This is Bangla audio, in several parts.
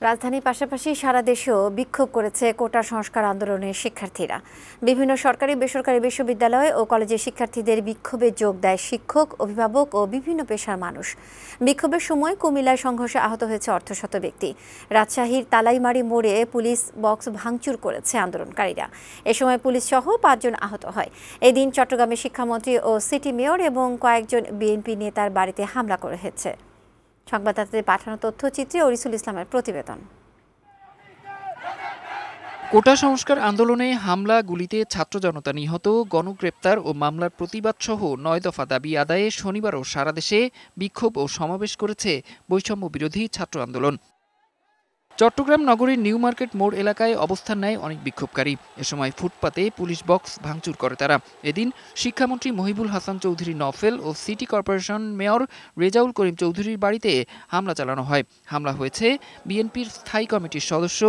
রাজধানীর পাশাপাশি সারা দেশেও বিক্ষোভ করেছে কোটা সংস্কার আন্দোলনের শিক্ষার্থীরা। বিভিন্ন সরকারি বেসরকারি বিশ্ববিদ্যালয় ও কলেজের শিক্ষার্থীদের বিক্ষোভে যোগ দেয় শিক্ষক, অভিভাবক ও বিভিন্ন পেশার মানুষ। বিক্ষোভের সময় কুমিল্লায় সংঘর্ষে আহত হয়েছে অর্ধশত ব্যক্তি। রাজশাহীর তালাইমারি মোড়ে পুলিশ বক্স ভাঙচুর করেছে আন্দোলনকারীরা। এ সময় পুলিশ সহ 5 জন আহত হয়। এদিন চট্টগ্রামের শিক্ষামন্ত্রী ও সিটি মেয়র এবং কয়েকজন বিএনপি নেতার বাড়িতে হামলা করা হয়েছে। সংবাদদাতাদের পাঠানো তথ্যচিত্রে অরিসুল ইসলামের প্রতিবেদন। কোটা সংস্কার আন্দোলনে হামলা, গুলিতে ছাত্র জনতা নিহত, গণগ্রেপ্তার ও মামলার প্রতিবাদ সহ 9 দফা দাবি আদায়ে শনিবারও সারা দেশে বিক্ষোভ ও সমাবেশ করেছে বৈষম্য বিরোধী ছাত্র আন্দোলন। চট্টগ্রাম নগরীর নিউ মার্কেট মোড় এলাকায় অবস্থান নেয় অনেক বিক্ষোভকারী। এ সময় ফুটপাতে পুলিশ বক্স ভাঙচুর করে তারা। এদিন শিক্ষামন্ত্রী মহিবুল হাসান চৌধুরী নফেল ও city corporation mayor Rezaul Karim চৌধুরীর বাড়িতে হামলা চালানো হয়। হামলা হয়েছে বিএনপির স্থায়ী কমিটির সদস্য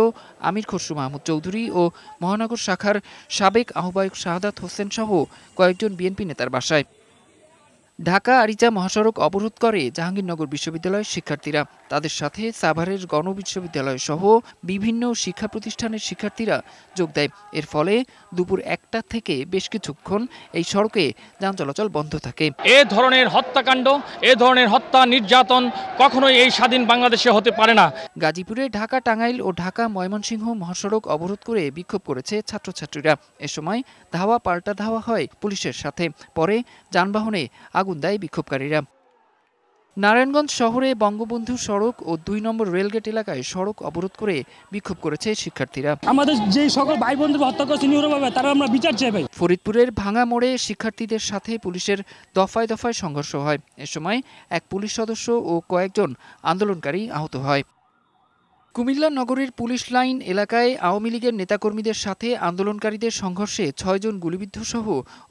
আমির খসরু মাহমুদ চৌধুরী ও মহানগর শাখার সাবেক আহ্বায়ক শাহাদাত হোসেন সহ কয়েকজন বিএনপি নেতার বাসায়। ঢাকা আরিচা মহাসড়ক অবরোধ করে জাহাঙ্গীরনগর বিশ্ববিদ্যালয়ের শিক্ষার্থীরা। তাদের সাথে সাভারের গণ বিশ্ববিদ্যালয় সহ বিভিন্ন শিক্ষা প্রতিষ্ঠানের শিক্ষার্থীরা যোগ দেয়। এর ফলে দুপুর 1টা থেকে বেশ কিছুক্ষণ এই সড়কে যান চলাচল বন্ধ থাকে। এ ধরনের হত্যাকাণ্ড, এ ধরনের হত্যা নির্যাতন কখনোই এই স্বাধীন বাংলাদেশে হতে পারে না। গাজীপুরে ঢাকা টাঙ্গাইল ও ঢাকা ময়মনসিংহ মহাসড়ক অবরোধ করে বিক্ষোভ করেছে ছাত্রছাত্রীরা। এ সময় ধাওয়া পাল্টা ধাওয়া হয় পুলিশের সাথে। পরে যানবাহনে আগুন দেয় বিক্ষোভকারীরা। নারায়ণগঞ্জ শহরে বঙ্গবন্ধু সড়ক ও 2 নম্বর রেলগেট এলাকায় সড়ক অবরোধ করে বিক্ষোভ করেছে শিক্ষার্থীরা। আমাদের যে সকল ভাই বোনদের হত্যা করেছে নিরীহভাবে, তারা আমরা বিচার চাই। ফরিদপুরের ভাঙা মোড়ে শিক্ষার্থীদের সাথে পুলিশের দফায় দফায় সংঘর্ষ হয়। এ সময় এক পুলিশ সদস্য ও কয়েকজন আন্দোলনকারী আহত হয়। কুমিল্লা নগরের পুলিশ লাইন এলাকায় আওয়ামী লীগের নেতাকর্মীদের সাথে আন্দোলনকারীদের সংঘর্ষে 6 জন গুলিবিদ্ধ সহ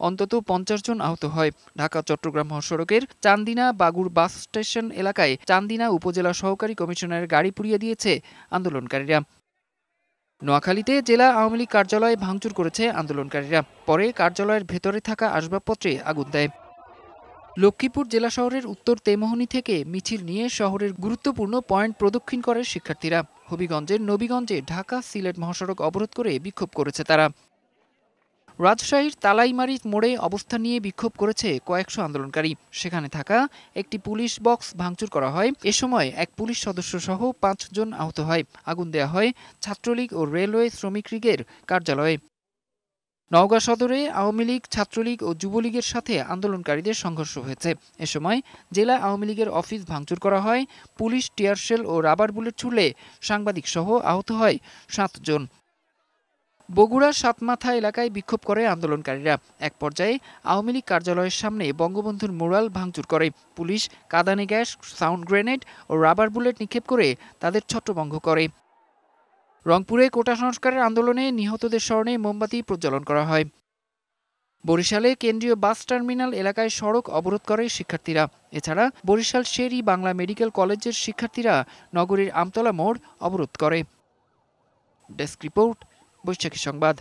অন্তত 50 জন আহত হয়। ঢাকা চট্টগ্রাম মহাসড়কের চান্দিনা বাগুড় বাস স্টেশন এলাকায় চান্দিনা উপজেলা সহকারী কমিশনারের গাড়ি পুড়িয়ে দিয়েছে আন্দোলনকারীরা। নোয়াখালীতে জেলা আওয়ামী লীগ কার্যালয়ে ভাঙচুর করেছে আন্দোলনকারীরা। পরে কার্যালয়ের ভেতরে থাকা আসবাবপত্রে আগুন দেয়। লক্ষ্মীপুর জেলা শহরের উত্তর তেমোহনী থেকে মিছিল নিয়ে শহরের গুরুত্বপূর্ণ পয়েন্ট প্রদক্ষিণ করে শিক্ষার্থীরা। হবিগঞ্জের নবীগঞ্জে ঢাকা সিলেট মহাসড়ক অবরোধ করে বিক্ষোভ করেছে তারা। রাজশাহীর তালাইমারি মোড়ে অবস্থান নিয়ে বিক্ষোভ করেছে কয়েকশো আন্দোলনকারী। সেখানে থাকা একটি পুলিশ বক্স ভাঙচুর করা হয়। এ সময় এক পুলিশ সদস্য সহ 5 জন আহত হয়। আগুন দেয়া হয় ছাত্রলীগ ও রেলওয়ে শ্রমিক লীগের কার্যালয়ে। নওগাঁ সদরে আওয়ামী লীগ, ছাত্রলীগ ও যুবলীগের সাথে আন্দোলনকারীদের সংঘর্ষ হয়েছে। এ সময় জেলা আওয়ামী লীগের অফিস ভাঙচুর করা হয়। পুলিশ টিয়ারশেল ও রাবার বুলেট ছুড়লে সাংবাদিক সহ আহত হয় 7 জন। বগুড়ার সাতমাথা এলাকায় বিক্ষোভ করে আন্দোলনকারীরা। এক পর্যায়ে আওয়ামী লীগ কার্যালয়ের সামনে বঙ্গবন্ধুর ম্যুরাল ভাঙচুর করে। পুলিশ কাঁদানে গ্যাস, সাউন্ড গ্রেনেড ও রাবার বুলেট নিক্ষেপ করে তাদের ছত্রভঙ্গ করে। রংপুরে কোটা সংস্কারের আন্দোলনে নিহতদের স্মরণে মোমবাতি প্রজ্বলন করা হয়। বরিশালে কেন্দ্রীয় বাস টার্মিনাল এলাকায় সড়ক অবরোধ করে শিক্ষার্থীরা। এছাড়া বরিশাল শের-ই বাংলা মেডিকেল কলেজের শিক্ষার্থীরা নগরীর আমতলা মোড় অবরোধ করে। ডেস্ক রিপোর্ট, বৈশাখী সংবাদ।